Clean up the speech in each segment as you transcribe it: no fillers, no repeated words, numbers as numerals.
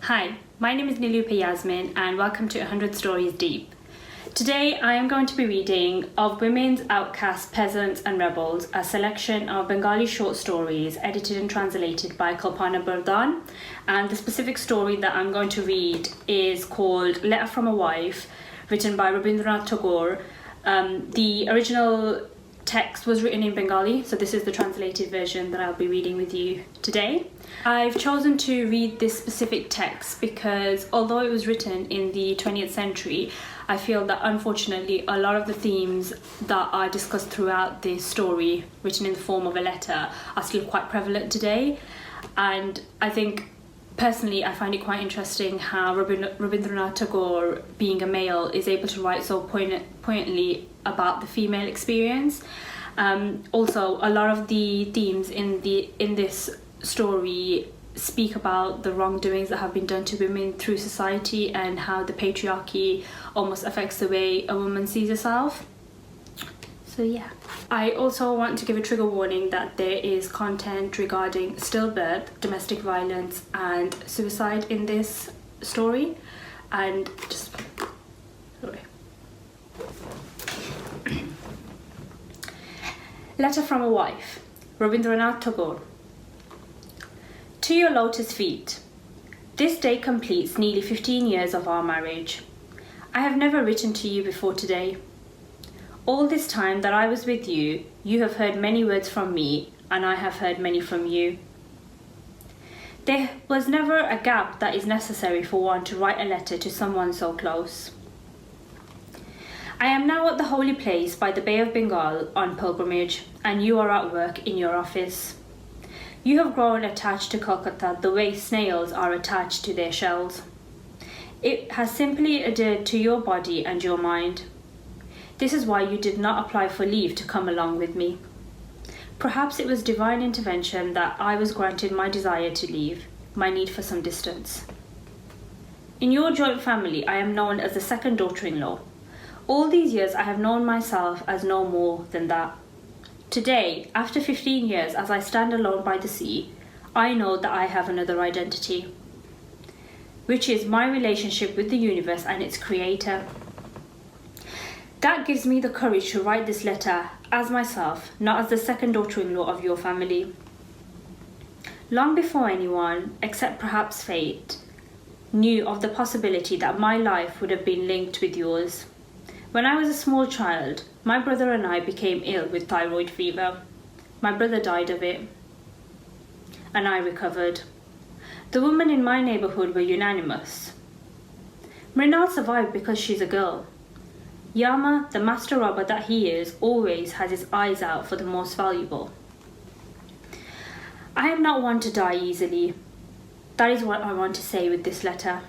Hi, my name is Nilupa Yasmin and welcome to 100 Stories Deep. Today I am going to be reading Of Women's Outcasts, Peasants and Rebels, a selection of Bengali short stories edited and translated by Kalpana Bandar. And the specific story that I'm going to read is called Letter from a Wife, written by Rabindranath Tagore. The original text was written in Bengali, so this is the translated version that I'll be reading with you today. I've chosen to read this specific text because although it was written in the 20th century, I feel that unfortunately a lot of the themes that are discussed throughout this story, written in the form of a letter, are still quite prevalent today. And I think personally I find it quite interesting how Rabindranath Tagore, being a male, is able to write so poignantly about the female experience. Also, a lot of the themes in this story speak about the wrongdoings that have been done to women through society and how the patriarchy almost affects the way a woman sees herself. So yeah. I also want to give a trigger warning that there is content regarding stillbirth, domestic violence and suicide in this story. And just... sorry. Letter from a Wife, Rabindranath Tagore. To your lotus feet. This day completes nearly 15 years of our marriage. I have never written to you before today. All this time that I was with you, you have heard many words from me, and I have heard many from you. There was never a gap that is necessary for one to write a letter to someone so close. I am now at the holy place by the Bay of Bengal on pilgrimage, and you are at work in your office. You have grown attached to Kolkata the way snails are attached to their shells. It has simply adhered to your body and your mind. This is why you did not apply for leave to come along with me. Perhaps it was divine intervention that I was granted my desire to leave, my need for some distance. In your joint family, I am known as the second daughter-in-law. All these years I have known myself as no more than that. Today, after 15 years, as I stand alone by the sea, I know that I have another identity, which is my relationship with the universe and its creator. That gives me the courage to write this letter as myself, not as the second daughter-in-law of your family. Long before anyone, except perhaps fate, knew of the possibility that my life would have been linked with yours. When I was a small child, my brother and I became ill with thyroid fever. My brother died of it, and I recovered. The women in my neighborhood were unanimous. Mrinals survived because she's a girl. Yama, the master robber that he is, always has his eyes out for the most valuable. I am not one to die easily. That is what I want to say with this letter.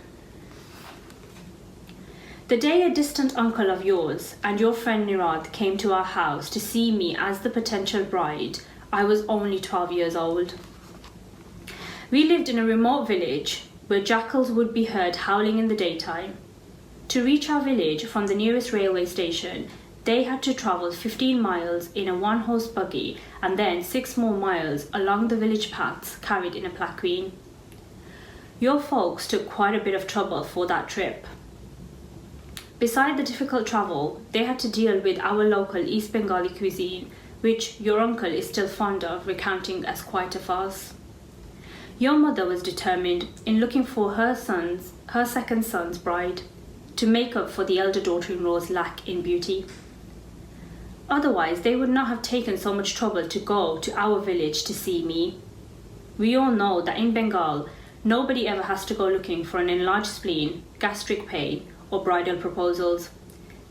The day a distant uncle of yours and your friend Nirad came to our house to see me as the potential bride, I was only 12 years old. We lived in a remote village where jackals would be heard howling in the daytime. To reach our village from the nearest railway station, they had to travel 15 miles in a one-horse buggy and then 6 more miles along the village paths carried in a palanquin. Your folks took quite a bit of trouble for that trip. Beside the difficult travel, they had to deal with our local East Bengali cuisine, which your uncle is still fond of recounting as quite a farce. Your mother was determined in looking for her second son's bride, to make up for the elder daughter-in-law's lack in beauty. Otherwise, they would not have taken so much trouble to go to our village to see me. We all know that in Bengal, nobody ever has to go looking for an enlarged spleen, gastric pain, or bridal proposals.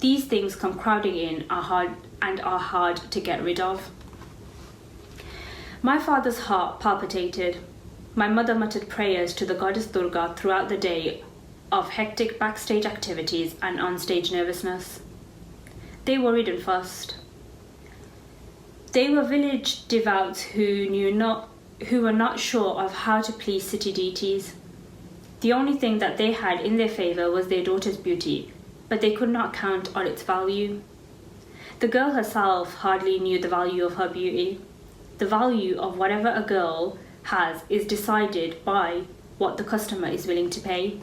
These things come crowding in and are hard to get rid of. My father's heart palpitated. My mother muttered prayers to the goddess Durga throughout the day of hectic backstage activities and onstage nervousness. They worried and fussed. They were village devout who were not sure of how to please city deities. The only thing that they had in their favour was their daughter's beauty, but they could not count on its value. The girl herself hardly knew the value of her beauty. The value of whatever a girl has is decided by what the customer is willing to pay.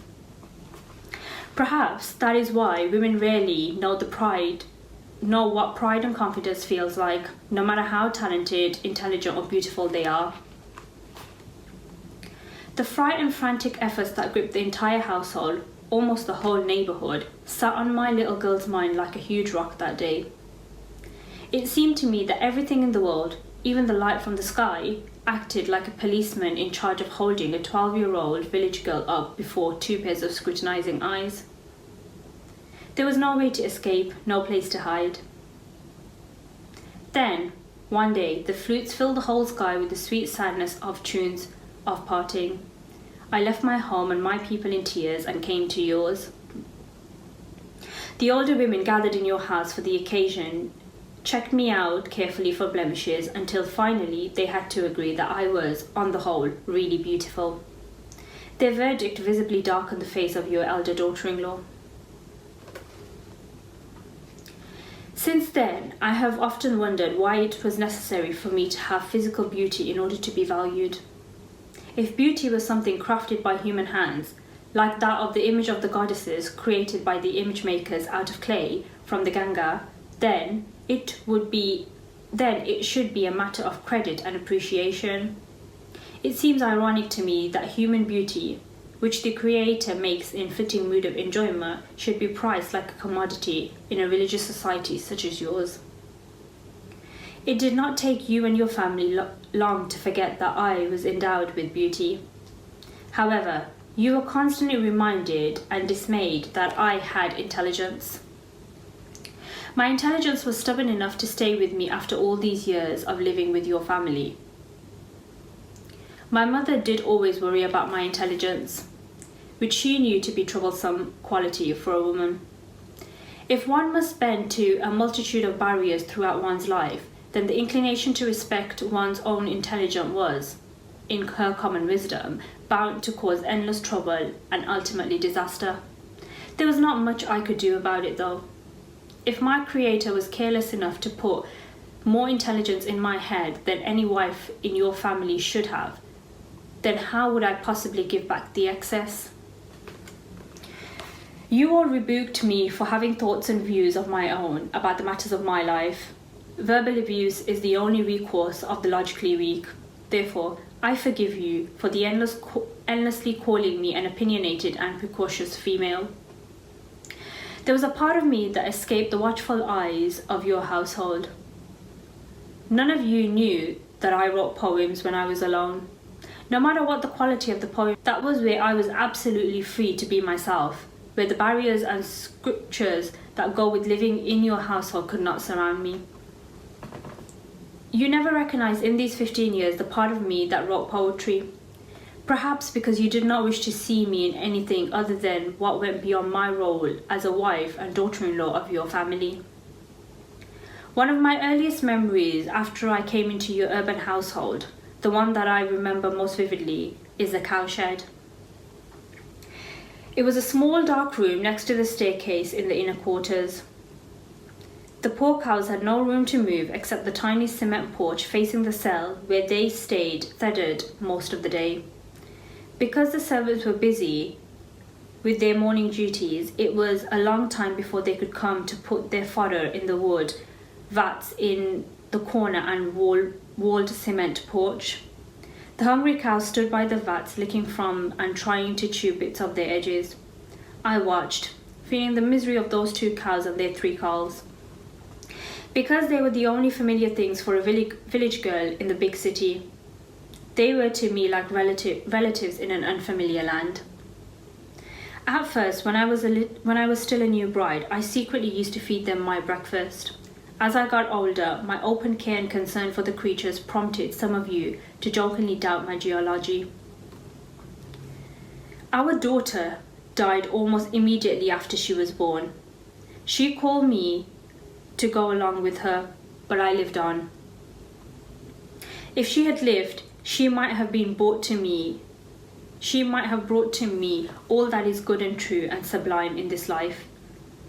Perhaps that is why women rarely know what pride and confidence feels like, no matter how talented, intelligent or beautiful they are. The fright and frantic efforts that gripped the entire household, almost the whole neighbourhood, sat on my little girl's mind like a huge rock that day. It seemed to me that everything in the world, even the light from the sky, acted like a policeman in charge of holding a 12-year-old village girl up before two pairs of scrutinising eyes. There was no way to escape, no place to hide. Then, one day, the flutes filled the whole sky with the sweet sadness of tunes of parting. I left my home and my people in tears and came to yours. The older women gathered in your house for the occasion checked me out carefully for blemishes until finally they had to agree that I was, on the whole, really beautiful. Their verdict visibly darkened the face of your elder daughter-in-law. Since then, I have often wondered why it was necessary for me to have physical beauty in order to be valued. If beauty was something crafted by human hands, like that of the image of the goddesses created by the image makers out of clay from the Ganga, then it should be a matter of credit and appreciation. It seems ironic to me that human beauty, which the Creator makes in fitting mood of enjoyment, should be prized like a commodity in a religious society such as yours. It did not take you and your family long to forget that I was endowed with beauty. However, you were constantly reminded and dismayed that I had intelligence. My intelligence was stubborn enough to stay with me after all these years of living with your family. My mother did always worry about my intelligence, which she knew to be a troublesome quality for a woman. If one must bend to a multitude of barriers throughout one's life, then the inclination to respect one's own intelligence was, in her common wisdom, bound to cause endless trouble and ultimately disaster. There was not much I could do about it though. If my Creator was careless enough to put more intelligence in my head than any wife in your family should have, then how would I possibly give back the excess? You all rebuked me for having thoughts and views of my own about the matters of my life. Verbal abuse is the only recourse of the logically weak. Therefore, I forgive you for the endlessly calling me an opinionated and precocious female. There was a part of me that escaped the watchful eyes of your household. None of you knew that I wrote poems when I was alone. No matter what the quality of the poem, that was where I was absolutely free to be myself, where the barriers and scriptures that go with living in your household could not surround me. You never recognized in these 15 years the part of me that wrote poetry. Perhaps because you did not wish to see me in anything other than what went beyond my role as a wife and daughter-in-law of your family. One of my earliest memories after I came into your urban household, the one that I remember most vividly, is the cowshed. It was a small dark room next to the staircase in the inner quarters. The poor cows had no room to move except the tiny cement porch facing the cell where they stayed tethered most of the day. Because the servants were busy with their morning duties, it was a long time before they could come to put their fodder in the wood vats in the corner and walled cement porch. The hungry cows stood by the vats licking from and trying to chew bits of their edges. I watched, feeling the misery of those two cows and their three calves. Because they were the only familiar things for a village girl in the big city, they were to me like relatives in an unfamiliar land. At first, when I was still a new bride, I secretly used to feed them my breakfast. As I got older, my open care and concern for the creatures prompted some of you to jokingly doubt my geology. Our daughter died almost immediately after she was born. She called me to go along with her, but I lived on. If she had lived, she might have brought to me all that is good and true and sublime in this life.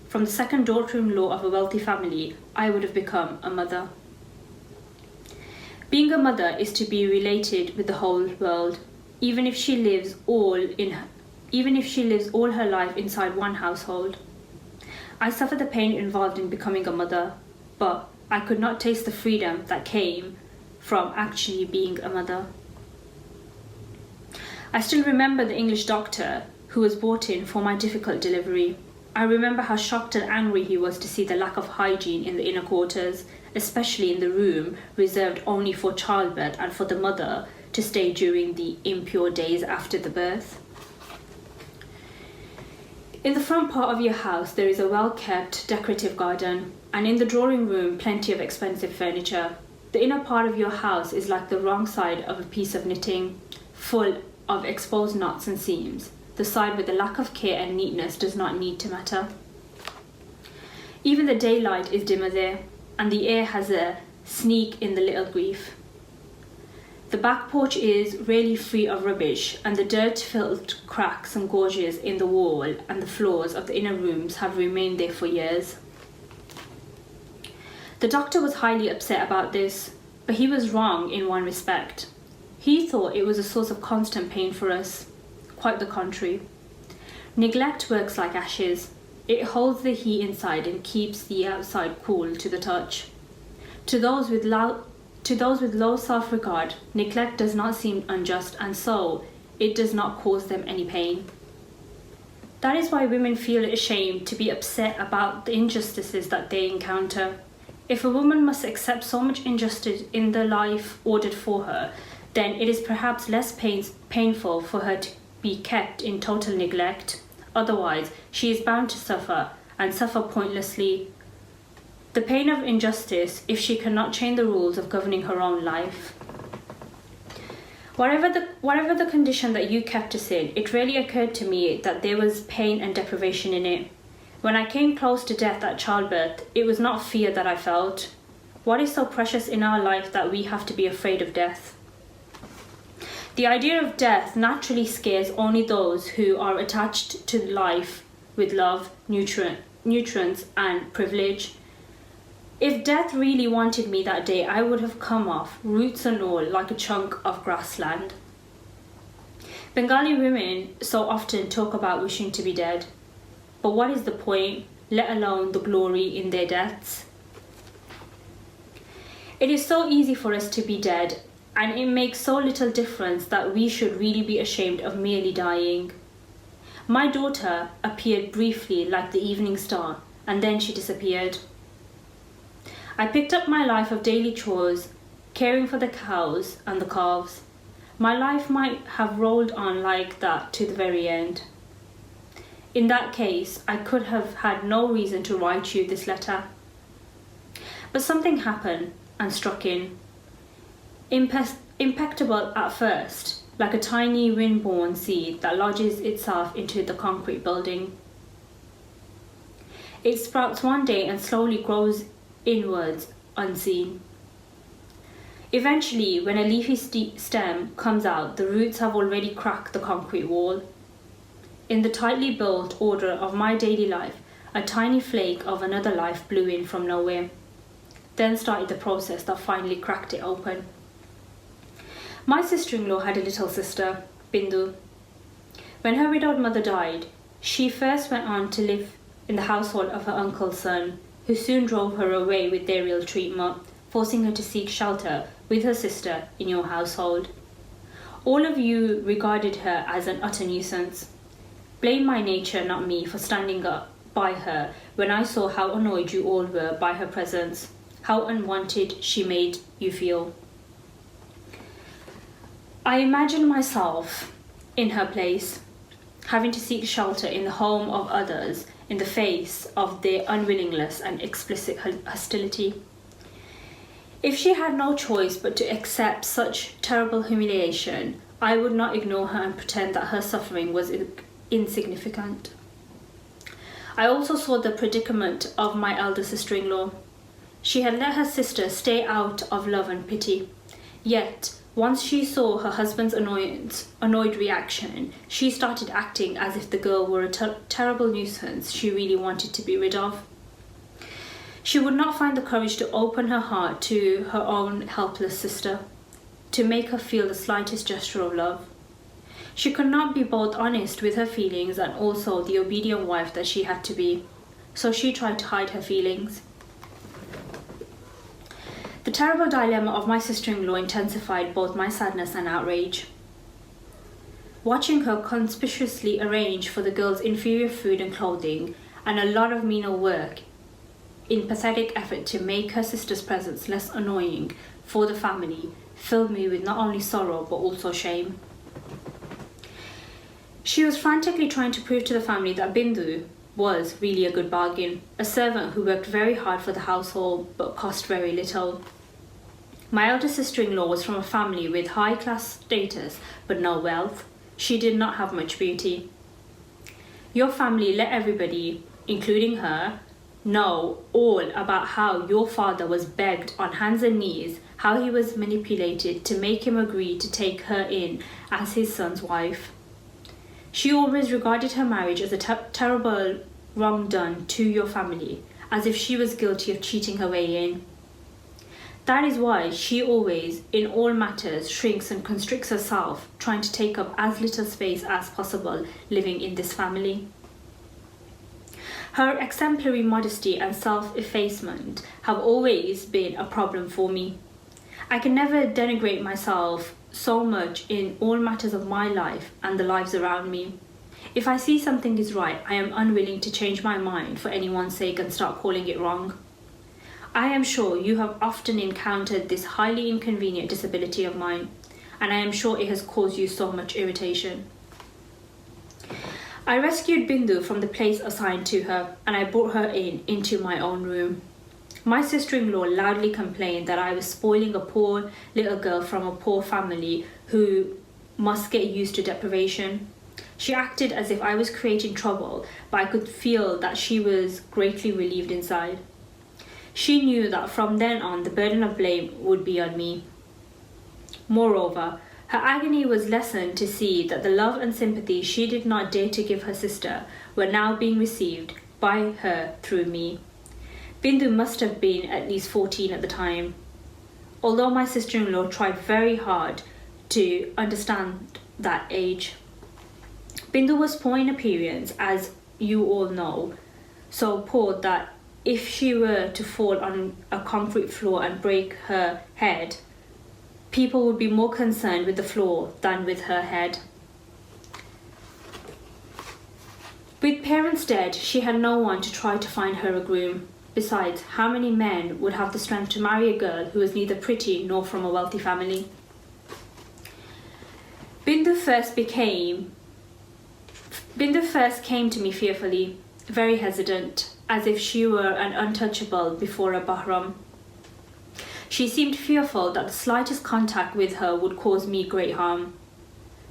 From the second daughter-in-law of a wealthy family, I would have become a mother. Being a mother is to be related with the whole world. even if she lives all her life inside one household. I suffer the pain involved in becoming a mother, but I could not taste the freedom that came from actually being a mother. I still remember the English doctor who was brought in for my difficult delivery. I remember how shocked and angry he was to see the lack of hygiene in the inner quarters, especially in the room reserved only for childbirth and for the mother to stay during the impure days after the birth. In the front part of your house there is a well-kept decorative garden, and in the drawing room plenty of expensive furniture. The inner part of your house is like the wrong side of a piece of knitting, full of exposed knots and seams. The side with the lack of care and neatness does not need to matter. Even the daylight is dimmer there, and the air has a sneak in the little grief. The back porch is really free of rubbish, and the dirt-filled cracks and gorges in the wall and the floors of the inner rooms have remained there for years. The doctor was highly upset about this, but he was wrong in one respect. He thought it was a source of constant pain for us. Quite the contrary. Neglect works like ashes. It holds the heat inside and keeps the outside cool to the touch. To those with low self-regard, neglect does not seem unjust, and so it does not cause them any pain. That is why women feel ashamed to be upset about the injustices that they encounter. If a woman must accept so much injustice in the life ordered for her, then it is perhaps less painful for her to be kept in total neglect. Otherwise, she is bound to suffer, and suffer pointlessly. The pain of injustice if she cannot change the rules of governing her own life. Whatever the condition that you kept us in, it really occurred to me that there was pain and deprivation in it. When I came close to death at childbirth, it was not fear that I felt. What is so precious in our life that we have to be afraid of death? The idea of death naturally scares only those who are attached to life with love, nutrients, and privilege. If death really wanted me that day, I would have come off, roots and all, like a chunk of grassland. Bengali women so often talk about wishing to be dead. But what is the point, let alone the glory in their deaths? It is so easy for us to be dead, and it makes so little difference that we should really be ashamed of merely dying. My daughter appeared briefly like the evening star, and then she disappeared. I picked up my life of daily chores, caring for the cows and the calves. My life might have rolled on like that to the very end. In that case, I could have had no reason to write you this letter. But something happened and struck in. Impeccable at first, like a tiny wind-borne seed that lodges itself into the concrete building. It sprouts one day and slowly grows inwards, unseen. Eventually, when a leafy stem comes out, the roots have already cracked the concrete wall. In the tightly built order of my daily life, a tiny flake of another life blew in from nowhere. Then started the process that finally cracked it open. My sister-in-law had a little sister, Bindu. When her widowed mother died, she first went on to live in the household of her uncle's son, who soon drove her away with their ill treatment, forcing her to seek shelter with her sister in your household. All of you regarded her as an utter nuisance. Blame my nature, not me, for standing up by her when I saw how annoyed you all were by her presence, how unwanted she made you feel. I imagine myself in her place, having to seek shelter in the home of others in the face of their unwillingness and explicit hostility. If she had no choice but to accept such terrible humiliation, I would not ignore her and pretend that her suffering was insignificant. I also saw the predicament of my elder sister-in-law. She had let her sister stay out of love and pity. Yet, once she saw her husband's annoyed reaction, she started acting as if the girl were a terrible nuisance she really wanted to be rid of. She would not find the courage to open her heart to her own helpless sister, to make her feel the slightest gesture of love. She could not be both honest with her feelings and also the obedient wife that she had to be, so she tried to hide her feelings. The terrible dilemma of my sister-in-law intensified both my sadness and outrage. Watching her conspicuously arrange for the girls inferior food and clothing and a lot of menial work in pathetic effort to make her sister's presence less annoying for the family filled me with not only sorrow but also shame. She was frantically trying to prove to the family that Bindu was really a good bargain, a servant who worked very hard for the household but cost very little. My elder sister-in-law was from a family with high-class status but no wealth. She did not have much beauty. Your family let everybody, including her, know all about how your father was begged on hands and knees, how he was manipulated to make him agree to take her in as his son's wife. She always regarded her marriage as a terrible wrong done to your family, as if she was guilty of cheating her way in. That is why she always, in all matters, shrinks and constricts herself, trying to take up as little space as possible living in this family. Her exemplary modesty and self-effacement have always been a problem for me. I can never denigrate myself so much in all matters of my life and the lives around me. If I see something is right, I am unwilling to change my mind for anyone's sake and start calling it wrong. I am sure you have often encountered this highly inconvenient disability of mine, and I am sure it has caused you so much irritation. I rescued Bindu from the place assigned to her, and I brought her into my own room. My sister-in-law loudly complained that I was spoiling a poor little girl from a poor family who must get used to deprivation. She acted as if I was creating trouble, but I could feel that she was greatly relieved inside. She knew that from then on the burden of blame would be on me. Moreover, her agony was lessened to see that the love and sympathy she did not dare to give her sister were now being received by her through me. Bindu must have been at least 14 at the time. Although my sister-in-law tried very hard to understand that age. Bindu was poor in appearance, as you all know, so poor that if she were to fall on a concrete floor and break her head, people would be more concerned with the floor than with her head. With parents dead, she had no one to try to find her a groom. Besides, how many men would have the strength to marry a girl who was neither pretty nor from a wealthy family? Bindu first came to me fearfully, very hesitant, as if she were an untouchable before a Bahram. She seemed fearful that the slightest contact with her would cause me great harm.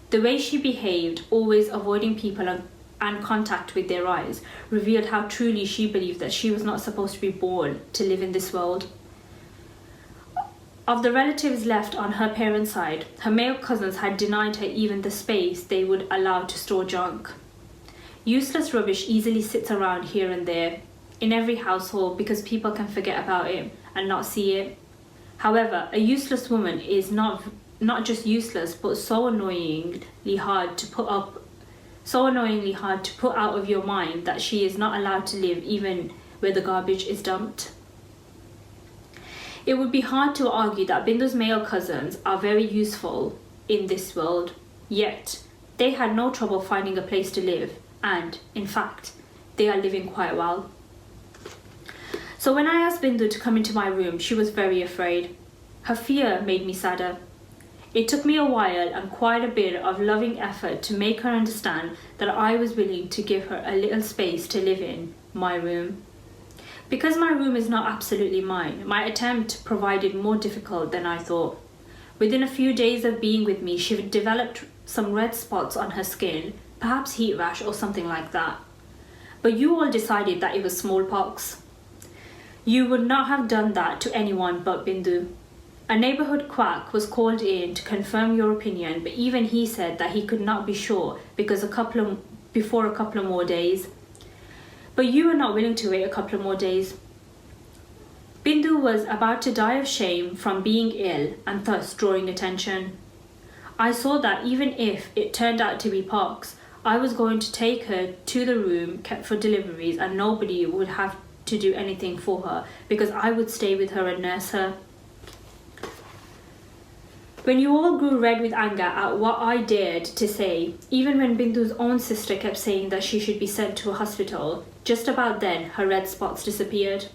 The way she behaved, always avoiding people and contact with their eyes, revealed how truly she believed that she was not supposed to be born to live in this world. Of the relatives left on her parents' side, her male cousins had denied her even the space they would allow to store junk. Useless rubbish easily sits around here and there, in every household, because people can forget about it and not see it. However, a useless woman is not just useless, but so annoyingly hard to put out of your mind that she is not allowed to live even where the garbage is dumped. It would be hard to argue that Bindu's male cousins are very useful in this world, yet they had no trouble finding a place to live, and, in fact, they are living quite well. So when I asked Bindu to come into my room, she was very afraid. Her fear made me sadder. It took me a while and quite a bit of loving effort to make her understand that I was willing to give her a little space to live in my room. Because my room is not absolutely mine, my attempt proved more difficult than I thought. Within a few days of being with me, she developed some red spots on her skin, perhaps heat rash or something like that. But you all decided that it was smallpox. You would not have done that to anyone but Bindu. A neighbourhood quack was called in to confirm your opinion, but even he said that he could not be sure because before a couple of more days. But you were not willing to wait a couple of more days. Bindu was about to die of shame from being ill and thus drawing attention. I saw that even if it turned out to be pox, I was going to take her to the room kept for deliveries and nobody would have to do anything for her because I would stay with her and nurse her. When you all grew red with anger at what I dared to say, even when Bindu's own sister kept saying that she should be sent to a hospital, just about then her red spots disappeared.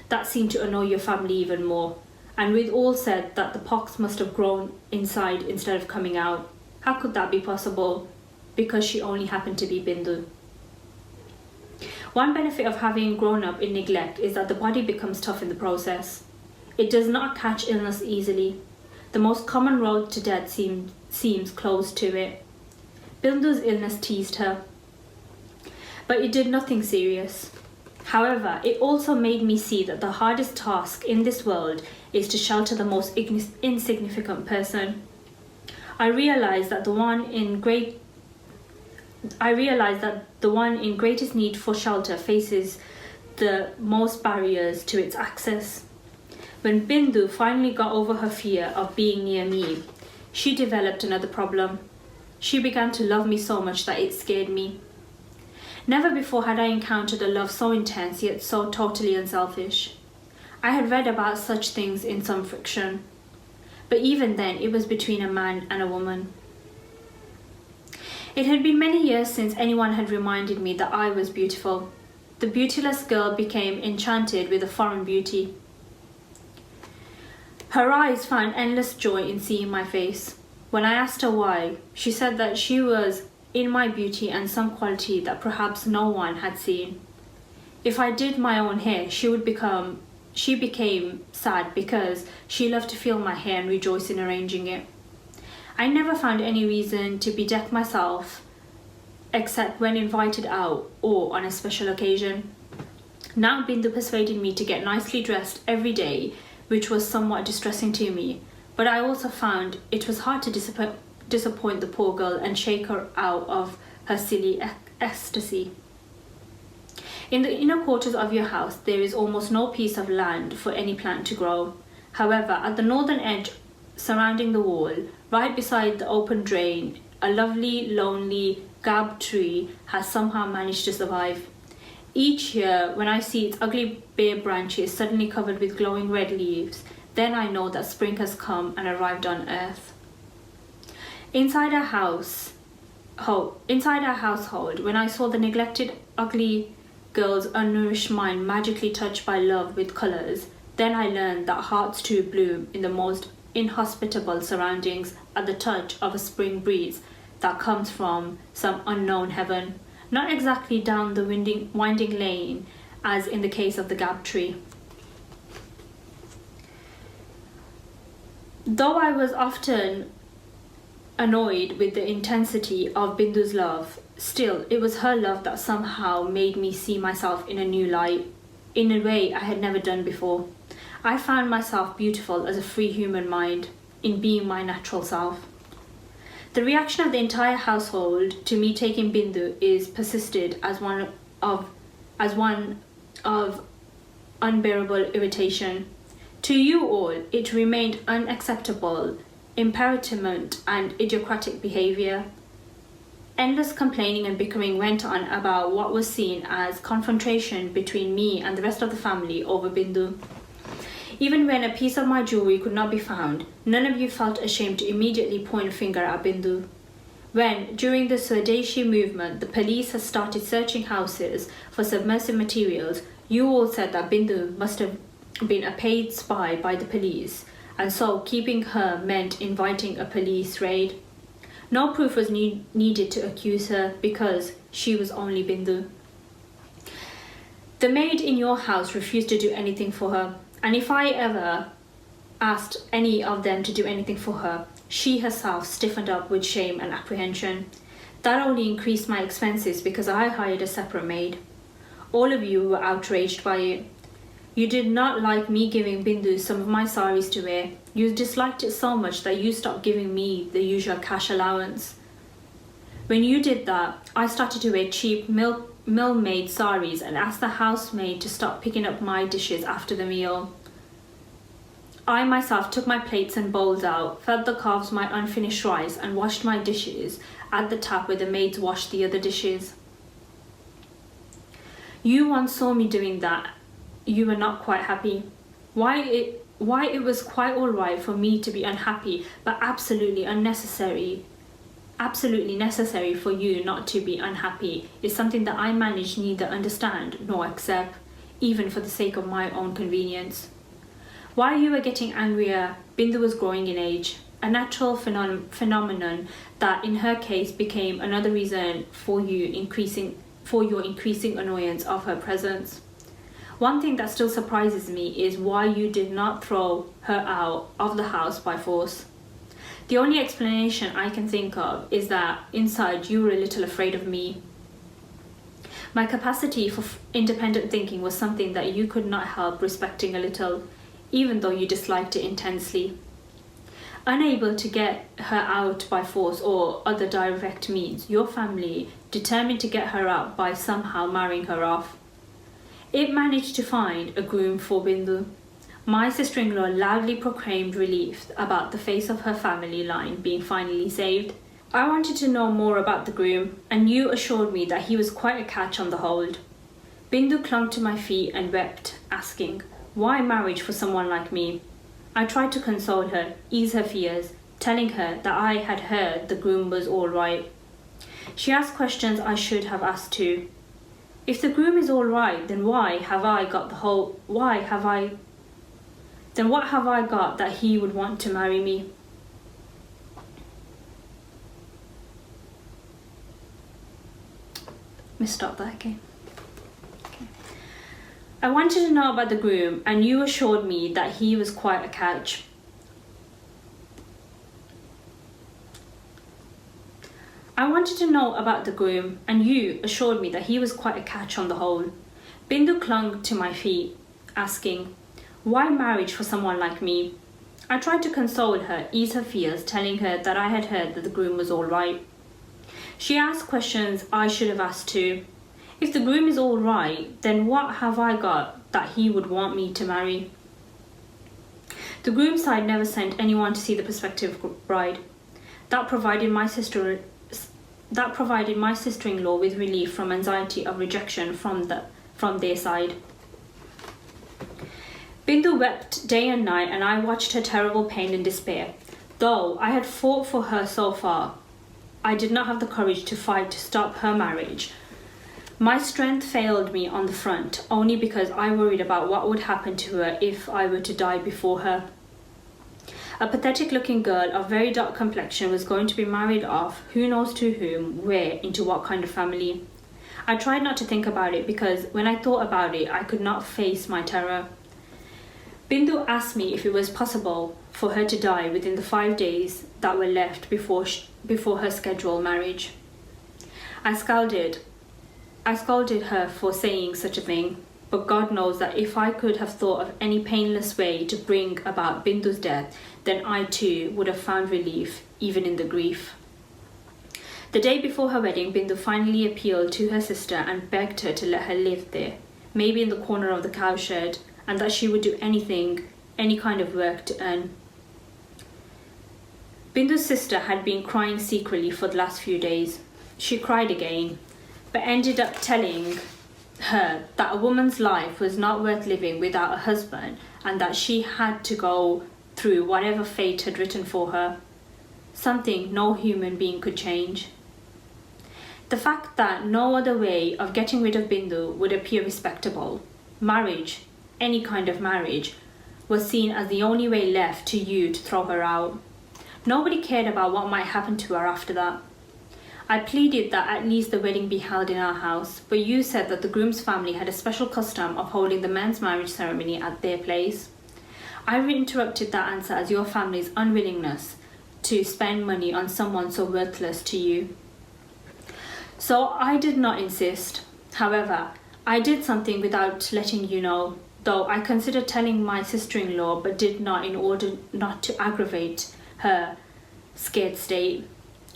That seemed to annoy your family even more, and we'd all said that the pox must have grown inside instead of coming out. How could that be possible? Because she only happened to be Bindu. One benefit of having grown up in neglect is that the body becomes tough in the process. It does not catch illness easily. The most common road to death seems close to it. Bindu's illness teased her, but it did nothing serious. However, it also made me see that the hardest task in this world is to shelter the most insignificant person. I realized that the one in greatest need for shelter faces the most barriers to its access. When Bindu finally got over her fear of being near me, she developed another problem. She began to love me so much that it scared me. Never before had I encountered a love so intense yet so totally unselfish. I had read about such things in some fiction, but even then it was between a man and a woman. It had been many years since anyone had reminded me that I was beautiful. The beautiless girl became enchanted with a foreign beauty. Her eyes found endless joy in seeing my face. When I asked her why, she said that she was in my beauty and some quality that perhaps no one had seen. If I did my own hair, she became sad because she loved to feel my hair and rejoice in arranging it. I never found any reason to bedeck myself except when invited out or on a special occasion. Now Bindu persuaded me to get nicely dressed every day, which was somewhat distressing to me, but I also found it was hard to disappoint the poor girl and shake her out of her silly ecstasy. In the inner quarters of your house, there is almost no piece of land for any plant to grow. However, at the northern edge surrounding the wall, right beside the open drain, a lovely, lonely gab tree has somehow managed to survive. Each year, when I see its ugly bare branches suddenly covered with glowing red leaves, then I know that spring has come and arrived on earth. Inside our household, when I saw the neglected, ugly girl's unnourished mind magically touched by love with colours, then I learned that hearts too bloom in the most inhospitable surroundings at the touch of a spring breeze that comes from some unknown heaven, not exactly down the winding lane as in the case of the gab tree. Though I was often annoyed with the intensity of Bindu's love, still it was her love that somehow made me see myself in a new light, in a way I had never done before. I found myself beautiful as a free human mind, in being my natural self. The reaction of the entire household to me taking Bindu is persisted as one of unbearable irritation. To you all, it remained unacceptable, impertinent and idiotic behaviour. Endless complaining and bickering went on about what was seen as confrontation between me and the rest of the family over Bindu. Even when a piece of my jewellery could not be found, none of you felt ashamed to immediately point a finger at Bindu. When, during the Swadeshi movement, the police has started searching houses for subversive materials, you all said that Bindu must have been a paid spy by the police, and so keeping her meant inviting a police raid. No proof was needed to accuse her because she was only Bindu. The maid in your house refused to do anything for her, and if I ever asked any of them to do anything for her, she herself stiffened up with shame and apprehension. That only increased my expenses because I hired a separate maid. All of you were outraged by it. You did not like me giving Bindu some of my saris to wear. You disliked it so much that you stopped giving me the usual cash allowance. When you did that, I started to wear cheap mill-made saris and asked the housemaid to stop picking up my dishes after the meal. I myself took my plates and bowls out, fed the calves my unfinished rice, and washed my dishes at the tap where the maids washed the other dishes. You once saw me doing that. You were not quite happy. Why it was quite all right for me to be unhappy, but absolutely necessary for you not to be unhappy is something that I manage neither understand nor accept, even for the sake of my own convenience. While you were getting angrier, Bindu was growing in age, a natural phenomenon that in her case became another reason for your increasing annoyance of her presence. One thing that still surprises me is why you did not throw her out of the house by force. The only explanation I can think of is that inside you were a little afraid of me. My capacity for independent thinking was something that you could not help respecting a little, even though you disliked it intensely. Unable to get her out by force or other direct means, your family determined to get her out by somehow marrying her off. It managed to find a groom for Bindu. My sister-in-law loudly proclaimed relief about the face of her family line being finally saved. I wanted to know more about the groom, and you assured me that he was quite a catch on the hold. Bindu clung to my feet and wept, asking, "Why marriage for someone like me?" I tried to console her, ease her fears, telling her that I had heard the groom was all right. She asked questions I should have asked too. If the groom is all right, then what have I got that he would want to marry me? Let me stop there, okay? I wanted to know about the groom, and you assured me that he was quite a catch. I wanted to know about the groom, and you assured me that he was quite a catch on the whole. Bindu clung to my feet, asking, "Why marriage for someone like me?" I tried to console her, ease her fears, telling her that I had heard that the groom was all right. She asked questions I should have asked too. If the groom is all right, then what have I got that he would want me to marry? The groom's side never sent anyone to see the prospective bride. That provided my sister-in-law with relief from anxiety of rejection from their side. Bindu wept day and night, and I watched her terrible pain and despair. Though I had fought for her so far, I did not have the courage to fight to stop her marriage. My strength failed me on the front, only because I worried about what would happen to her if I were to die before her. A pathetic-looking girl of very dark complexion was going to be married off, who knows to whom, where, into what kind of family. I tried not to think about it because when I thought about it, I could not face my terror. Bindu asked me if it was possible for her to die within the 5 days that were left before her scheduled marriage. I scolded her for saying such a thing, but God knows that if I could have thought of any painless way to bring about Bindu's death, then I too would have found relief, even in the grief. The day before her wedding, Bindu finally appealed to her sister and begged her to let her live there, maybe in the corner of the cowshed, and that she would do anything, any kind of work to earn. Bindu's sister had been crying secretly for the last few days. She cried again, but ended up telling her that a woman's life was not worth living without a husband, and that she had to go through whatever fate had written for her, something no human being could change. The fact that no other way of getting rid of Bindu would appear respectable, marriage, any kind of marriage, was seen as the only way left to you to throw her out. Nobody cared about what might happen to her after that. I pleaded that at least the wedding be held in our house, but you said that the groom's family had a special custom of holding the men's marriage ceremony at their place. I interrupted that answer as your family's unwillingness to spend money on someone so worthless to you. So I did not insist. However, I did something without letting you know, though I considered telling my sister-in-law, but did not, in order not to aggravate her scared state.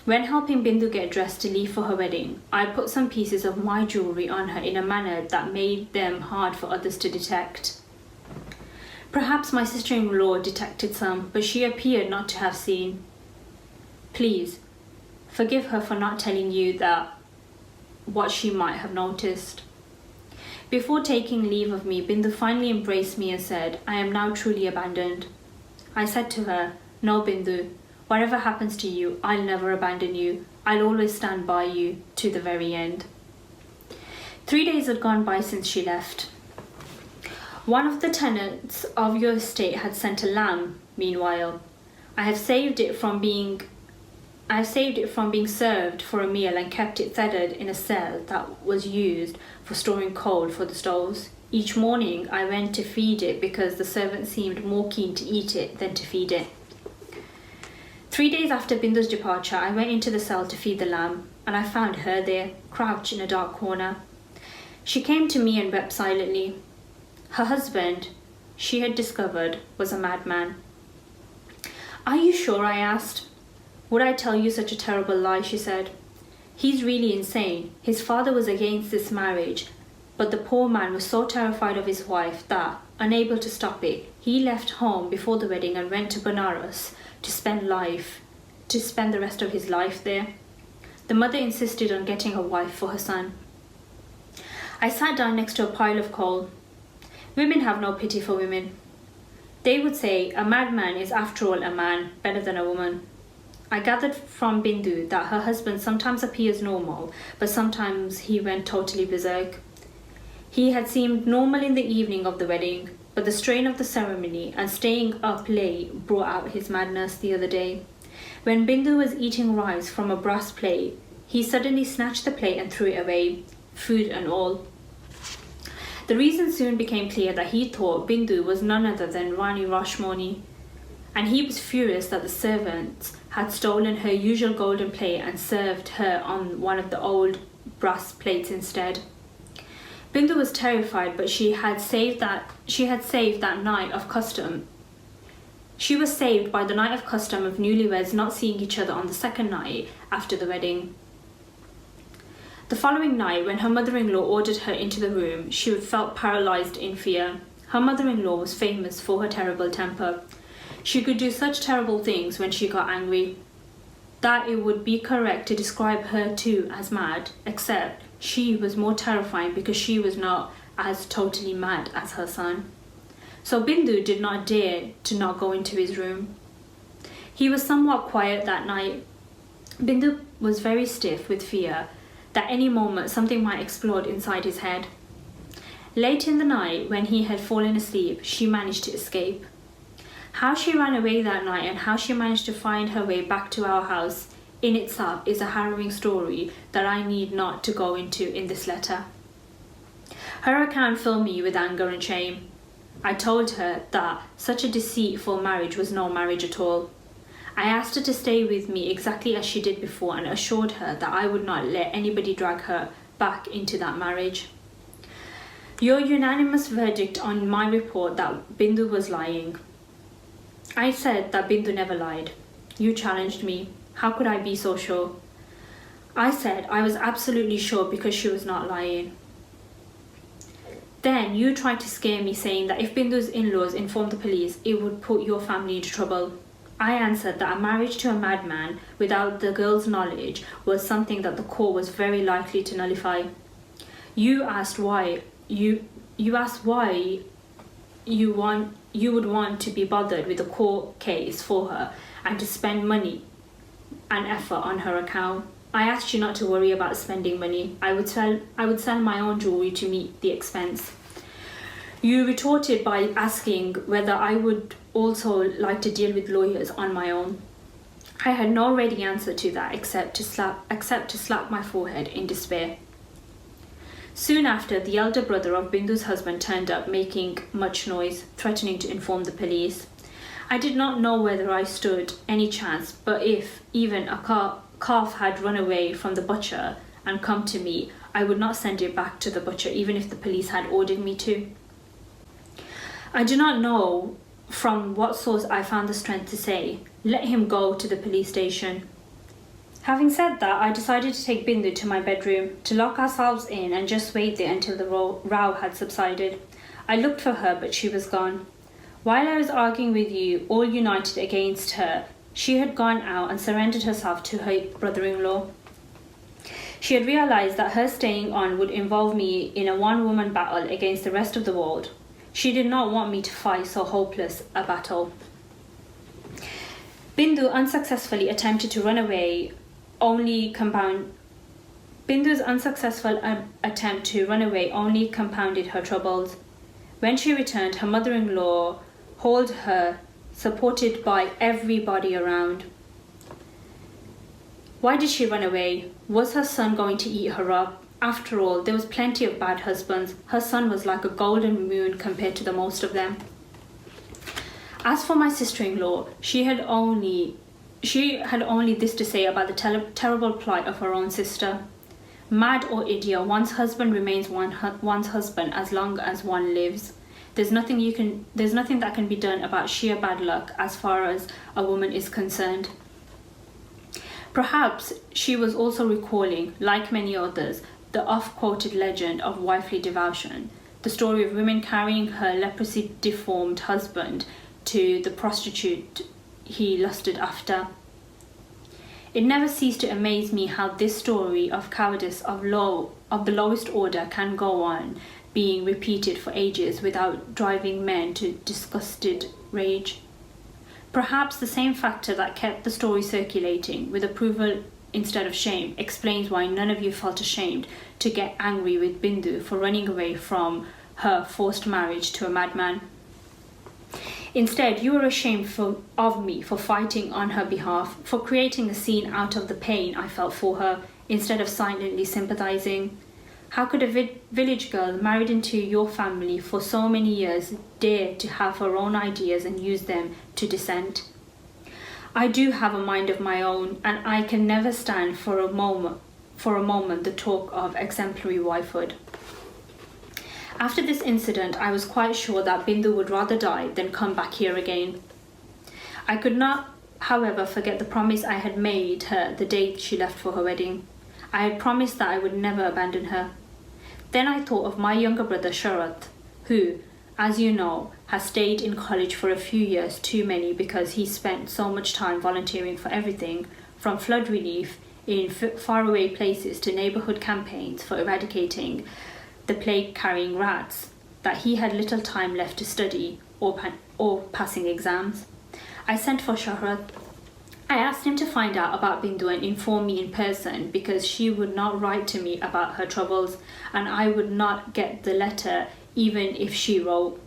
When helping Bindu get dressed to leave for her wedding, I put some pieces of my jewellery on her in a manner that made them hard for others to detect. Perhaps my sister-in-law detected some, but she appeared not to have seen. Please, forgive her for not telling you that what she might have noticed. Before taking leave of me, Bindu finally embraced me and said, I am now truly abandoned. I said to her, no, Bindu, whatever happens to you, I'll never abandon you. I'll always stand by you to the very end. 3 days had gone by since she left. One of the tenants of your estate had sent a lamb, meanwhile. I have saved it from being served for a meal and kept it tethered in a cell that was used for storing coal for the stoves. Each morning I went to feed it because the servant seemed more keen to eat it than to feed it. 3 days after Bindu's departure, I went into the cell to feed the lamb, and I found her there, crouched in a dark corner. She came to me and wept silently. Her husband, she had discovered, was a madman. Are you sure? I asked. Would I tell you such a terrible lie? She said. He's really insane. His father was against this marriage, but the poor man was so terrified of his wife that, unable to stop it, he left home before the wedding and went to Benares to spend the rest of his life there. The mother insisted on getting a wife for her son. I sat down next to a pile of coal. Women have no pity for women. They would say a madman is after all a man, better than a woman. I gathered from Bindu that her husband sometimes appears normal, but sometimes he went totally berserk. He had seemed normal in the evening of the wedding, but the strain of the ceremony and staying up late brought out his madness the other day. When Bindu was eating rice from a brass plate, he suddenly snatched the plate and threw it away, food and all. The reason soon became clear that he thought Bindu was none other than Rani Rashmoni, and he was furious that the servants had stolen her usual golden plate and served her on one of the old brass plates instead. Bindu was terrified, but she had saved that night of custom. She was saved by the night of custom of newlyweds not seeing each other on the second night after the wedding. The following night, when her mother-in-law ordered her into the room, she felt paralysed in fear. Her mother-in-law was famous for her terrible temper. She could do such terrible things when she got angry that it would be correct to describe her too as mad, except she was more terrifying because she was not as totally mad as her son. So Bindu did not dare to not go into his room. He was somewhat quiet that night. Bindu was very stiff with fear that any moment something might explode inside his head. Late in the night, when he had fallen asleep, she managed to escape. How she ran away that night and how she managed to find her way back to our house in itself is a harrowing story that I need not to go into in this letter. Her account filled me with anger and shame. I told her that such a deceitful marriage was no marriage at all. I asked her to stay with me exactly as she did before and assured her that I would not let anybody drag her back into that marriage. Your unanimous verdict on my report that Bindu was lying. I said that Bindu never lied. You challenged me. How could I be so sure? I said I was absolutely sure because she was not lying. Then you tried to scare me, saying that if Bindu's in-laws informed the police, it would put your family into trouble. I answered that a marriage to a madman without the girl's knowledge was something that the court was very likely to nullify. You asked why you would want to be bothered with a court case for her and to spend money and effort on her account. I asked you not to worry about spending money. I would sell my own jewelry to meet the expense. You retorted by asking whether I would also like to deal with lawyers on my own. I had no ready answer to that except to slap my forehead in despair. Soon after, the elder brother of Bindu's husband turned up, making much noise, threatening to inform the police. I did not know whether I stood any chance, but if even a calf had run away from the butcher and come to me, I would not send it back to the butcher even if the police had ordered me to. I do not know from what source I found the strength to say, let him go to the police station. Having said that, I decided to take Bindu to my bedroom, to lock ourselves in and just wait there until the row had subsided. I looked for her, but she was gone. While I was arguing with you, all united against her, she had gone out and surrendered herself to her brother-in-law. She had realized that her staying on would involve me in a one-woman battle against the rest of the world. She did not want me to fight so hopeless a battle. Bindu unsuccessfully attempted to run away, Bindu's unsuccessful attempt to run away only compounded her troubles. When she returned, her mother-in-law hauled her, supported by everybody around. Why did she run away? Was her son going to eat her up? After all, there was plenty of bad husbands. Her son was like a golden moon compared to the most of them. As for my sister-in-law, she had only this to say about the terrible plight of her own sister. Mad or idiot, one's husband remains one's husband as long as one lives. There's nothing that can be done about sheer bad luck as far as a woman is concerned. Perhaps she was also recalling, like many others, the oft-quoted legend of wifely devotion, the story of women carrying her leprosy-deformed husband to the prostitute he lusted after. It never ceased to amaze me how this story of cowardice of the lowest order can go on being repeated for ages without driving men to disgusted rage. Perhaps the same factor that kept the story circulating with approval instead of shame explains why none of you felt ashamed to get angry with Bindu for running away from her forced marriage to a madman. Instead, you were ashamed of me for fighting on her behalf, for creating a scene out of the pain I felt for her, instead of silently sympathizing. How could a village girl married into your family for so many years dare to have her own ideas and use them to dissent? I do have a mind of my own, and I can never stand for a moment the talk of exemplary wifehood. After this incident, I was quite sure that Bindu would rather die than come back here again. I could not, however, forget the promise I had made her the day she left for her wedding. I had promised that I would never abandon her. Then I thought of my younger brother Sharath, who, as you know, has stayed in college for a few years too many because he spent so much time volunteering for everything, from flood relief in faraway places to neighbourhood campaigns for eradicating the plague-carrying rats, that he had little time left to study or passing exams. I sent for Sharath. I asked him to find out about Bindu and inform me in person because she would not write to me about her troubles and I would not get the letter even if she wrote.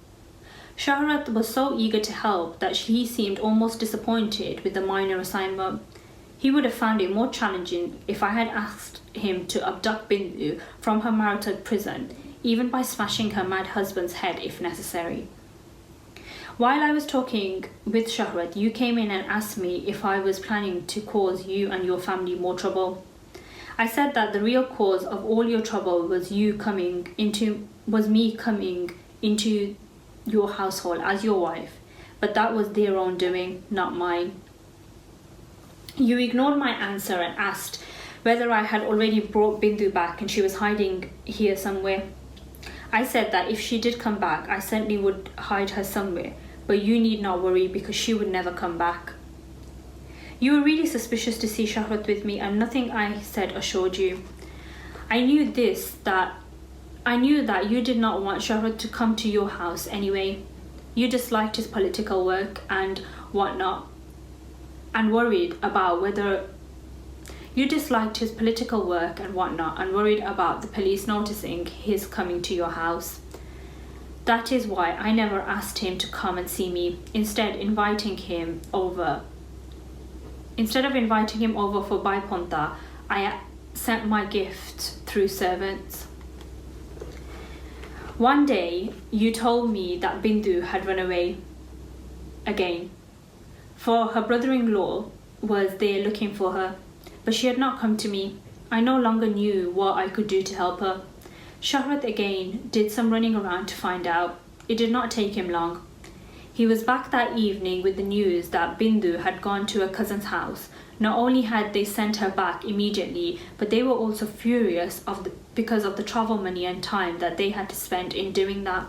Sharath was so eager to help that he seemed almost disappointed with the minor assignment. He would have found it more challenging if I had asked him to abduct Bindu from her marital prison, even by smashing her mad husband's head if necessary. While I was talking with Shahrat, you came in and asked me if I was planning to cause you and your family more trouble. I said that the real cause of all your trouble was me coming into your household as your wife, but that was their own doing, not mine. You ignored my answer and asked whether I had already brought Bindu back and she was hiding here somewhere. I said that if she did come back, I certainly would hide her somewhere, but you need not worry because she would never come back. You were really suspicious to see Shahrat with me and nothing I said assured you. I knew that you did not want Shahrat to come to your house anyway. You disliked his political work and whatnot, and worried about the police noticing his coming to your house. That is why I never asked him to come and see me, instead of inviting him over for Baiponta, I sent my gift through servants. One day, you told me that Bindu had run away again, for her brother-in-law was there looking for her, but she had not come to me. I no longer knew what I could do to help her. Shahrat again did some running around to find out. It did not take him long. He was back that evening with the news that Bindu had gone to a cousin's house. Not only had they sent her back immediately, but they were also furious because of the travel money and time that they had to spend in doing that.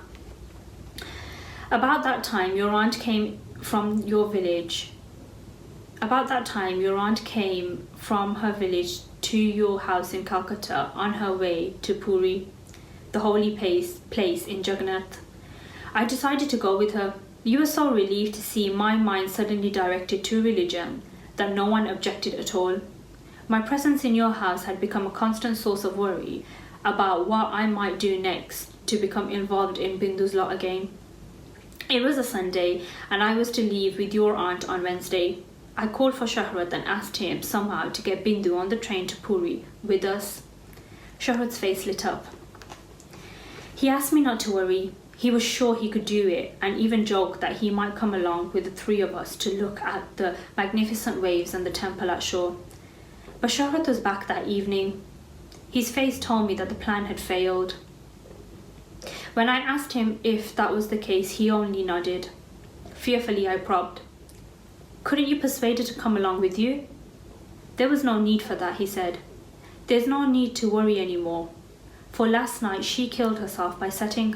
About that time, your aunt came from your village. About that time, your aunt came from her village to your house in Calcutta on her way to Puri, the holy place in Jagannath. I decided to go with her. You were so relieved to see my mind suddenly directed to religion that no one objected at all. My presence in your house had become a constant source of worry about what I might do next to become involved in Bindu's lot again. It was a Sunday and I was to leave with your aunt on Wednesday. I called for Shahrat and asked him somehow to get Bindu on the train to Puri with us. Shahrat's face lit up. He asked me not to worry. He was sure he could do it and even joked that he might come along with the three of us to look at the magnificent waves and the temple at shore. But Shahrat was back that evening. His face told me that the plan had failed. When I asked him if that was the case, he only nodded. Fearfully, I probed. Couldn't you persuade her to come along with you? There was no need for that, he said. There's no need to worry anymore. For last night she killed herself by setting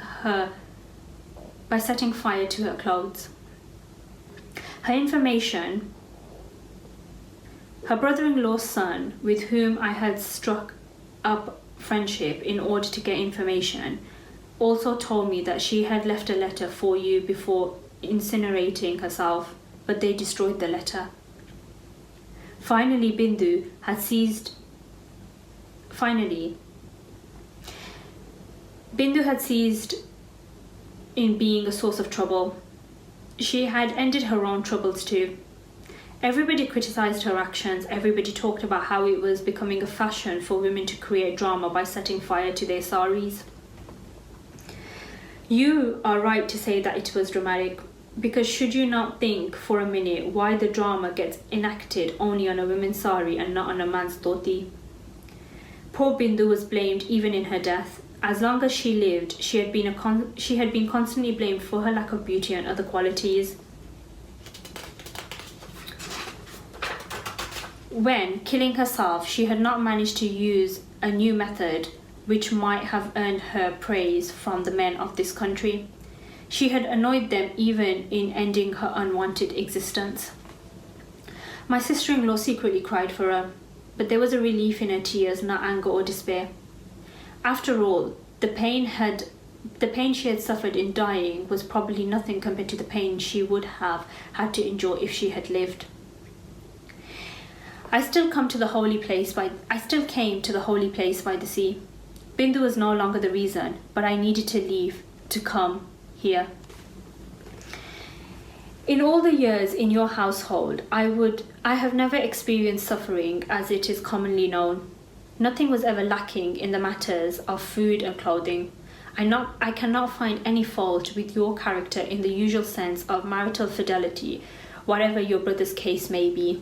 fire to her clothes. Her brother-in-law's son, with whom I had struck up friendship in order to get information, also told me that she had left a letter for you before incinerating herself, but they destroyed the letter. Finally, Bindu had ceased in being a source of trouble. She had ended her own troubles too. Everybody criticized her actions. Everybody talked about how it was becoming a fashion for women to create drama by setting fire to their saris. You are right to say that it was dramatic, because should you not think for a minute why the drama gets enacted only on a woman's sari and not on a man's dhoti? Poor Bindu was blamed even in her death. As long as she lived, she had been constantly blamed for her lack of beauty and other qualities. When killing herself, she had not managed to use a new method which might have earned her praise from the men of this country. She had annoyed them even in ending her unwanted existence. My sister-in-law secretly cried for her, but there was a relief in her tears, not anger or despair. After all, the pain she had suffered in dying was probably nothing compared to the pain she would have had to endure if she had lived. I still came to the holy place by the sea. Bindu was no longer the reason, but I needed to leave to come here. In all the years in your household, I have never experienced suffering as it is commonly known. Nothing was ever lacking in the matters of food and clothing. I cannot find any fault with your character in the usual sense of marital fidelity, whatever your brother's case may be.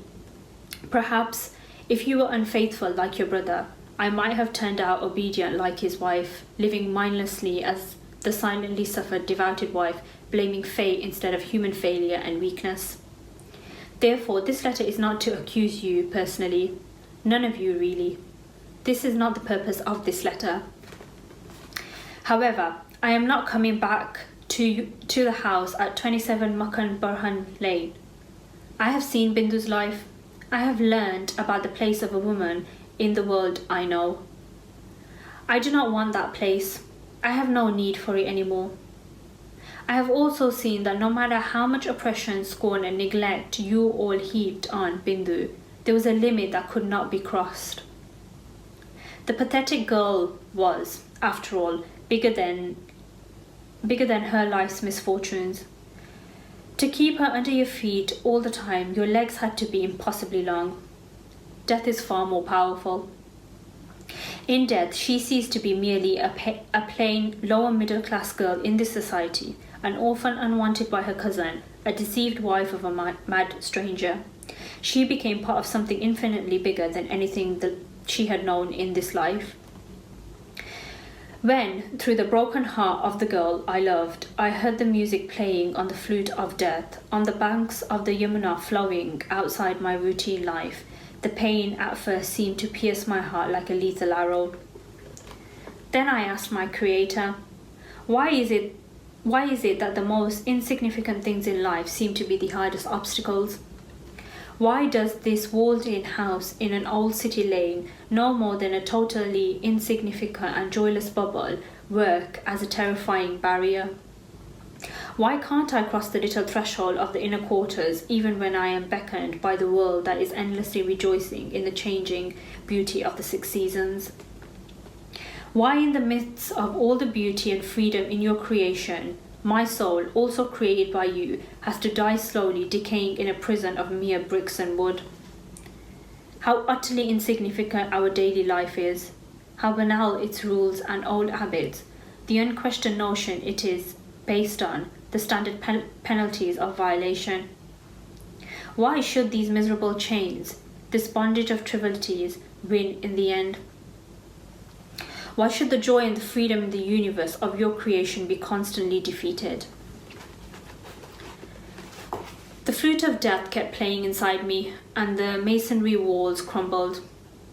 Perhaps, if you were unfaithful like your brother, I might have turned out obedient like his wife, living mindlessly as the silently suffered devoted wife, blaming fate instead of human failure and weakness. Therefore, this letter is not to accuse you personally. None of you really. This is not the purpose of this letter. However, I am not coming back to the house at 27 Makhan Burhan Lane. I have seen Bindu's life. I have learned about the place of a woman in the world I know. I do not want that place. I have no need for it anymore. I have also seen that no matter how much oppression, scorn and neglect you all heaped on Bindu, there was a limit that could not be crossed. The pathetic girl was, after all, bigger than her life's misfortunes. To keep her under your feet all the time, your legs had to be impossibly long. Death is far more powerful. In death, she ceased to be merely a plain, lower middle-class girl in this society, an orphan unwanted by her cousin, a deceived wife of a mad stranger. She became part of something infinitely bigger than anything that she had known in this life. When, through the broken heart of the girl I loved, I heard the music playing on the flute of death, on the banks of the Yamuna flowing outside my routine life, the pain at first seemed to pierce my heart like a lethal arrow. Then I asked my Creator, why is it Why is it that the most insignificant things in life seem to be the hardest obstacles? Why does this walled-in house in an old city lane, no more than a totally insignificant and joyless bubble, work as a terrifying barrier? Why can't I cross the little threshold of the inner quarters even when I am beckoned by the world that is endlessly rejoicing in the changing beauty of the 6 seasons? Why, in the midst of all the beauty and freedom in your creation, my soul, also created by you, has to die slowly, decaying in a prison of mere bricks and wood? How utterly insignificant our daily life is, how banal its rules and old habits, the unquestioned notion it is based on, the standard penalties of violation. Why should these miserable chains, this bondage of trivialities, win in the end? Why should the joy and the freedom in the universe of your creation be constantly defeated? The flute of death kept playing inside me, and the masonry walls crumbled.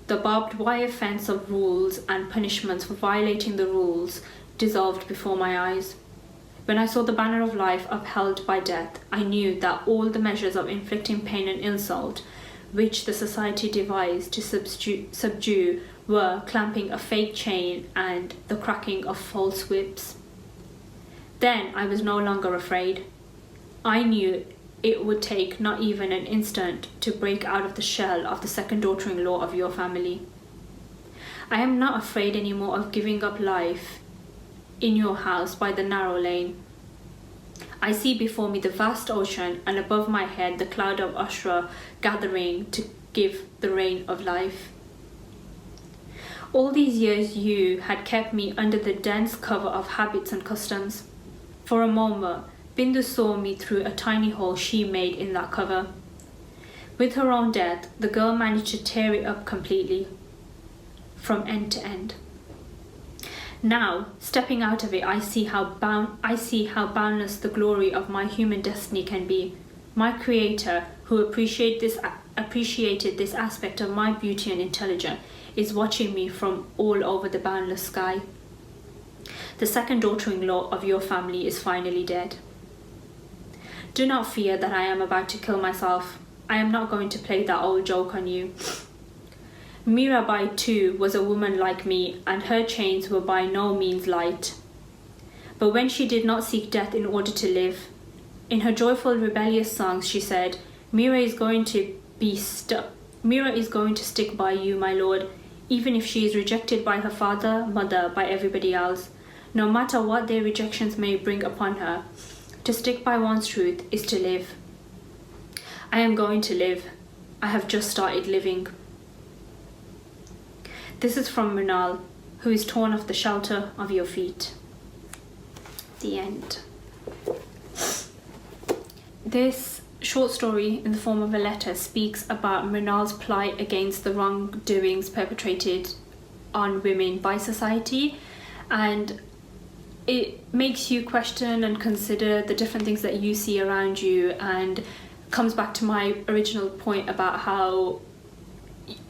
The barbed wire fence of rules and punishments for violating the rules dissolved before my eyes. When I saw the banner of life upheld by death, I knew that all the measures of inflicting pain and insult, which the society devised to subdue were clamping a fake chain and the cracking of false whips. Then I was no longer afraid. I knew it would take not even an instant to break out of the shell of the second daughter-in-law of your family. I am not afraid anymore of giving up life in your house by the narrow lane. I see before me the vast ocean, and above my head the cloud of Ashra gathering to give the rain of life. All these years you had kept me under the dense cover of habits and customs. For a moment, Bindu saw me through a tiny hole she made in that cover. With her own death, the girl managed to tear it up completely, from end to end. Now, stepping out of it, I see how boundless the glory of my human destiny can be. My Creator, who appreciated this aspect of my beauty and intelligence, is watching me from all over the boundless sky. The second daughter-in-law of your family is finally dead. Do not fear that I am about to kill myself. I am not going to play that old joke on you. Mirabai too was a woman like me, and her chains were by no means light. But when she did not seek death in order to live, in her joyful rebellious songs she said, Mira is going to stick by you, my lord, even if she is rejected by her father, mother, by everybody else. No matter what their rejections may bring upon her, to stick by one's truth is to live. I am going to live. I have just started living. This is from Mrinals, who is torn off the shelter of your feet. The end. This short story in the form of a letter speaks about Mrinals' plight against the wrongdoings perpetrated on women by society, and it makes you question and consider the different things that you see around you, and comes back to my original point about how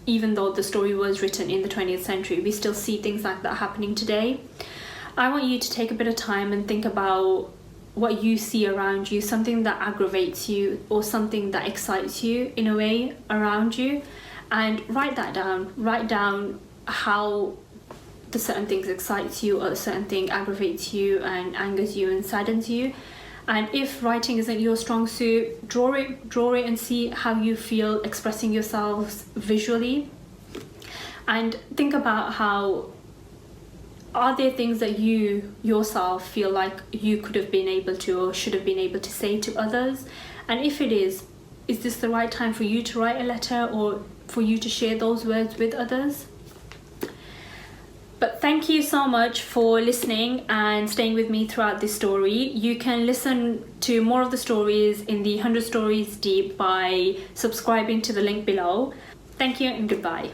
even though the story was written in the 20th century, we still see things like that happening today. I want you to take a bit of time and think about what you see around you, something that aggravates you or something that excites you in a way around you, and write that down. Write down how the certain things excites you or a certain thing aggravates you and angers you and saddens you. And if writing isn't your strong suit, draw it and see how you feel expressing yourselves visually. And think about how, are there things that you yourself feel like you could have been able to or should have been able to say to others? And if it is this the right time for you to write a letter or for you to share those words with others? But thank you so much for listening and staying with me throughout this story. You can listen to more of the stories in the 100 Stories Deep by subscribing to the link below. Thank you and goodbye.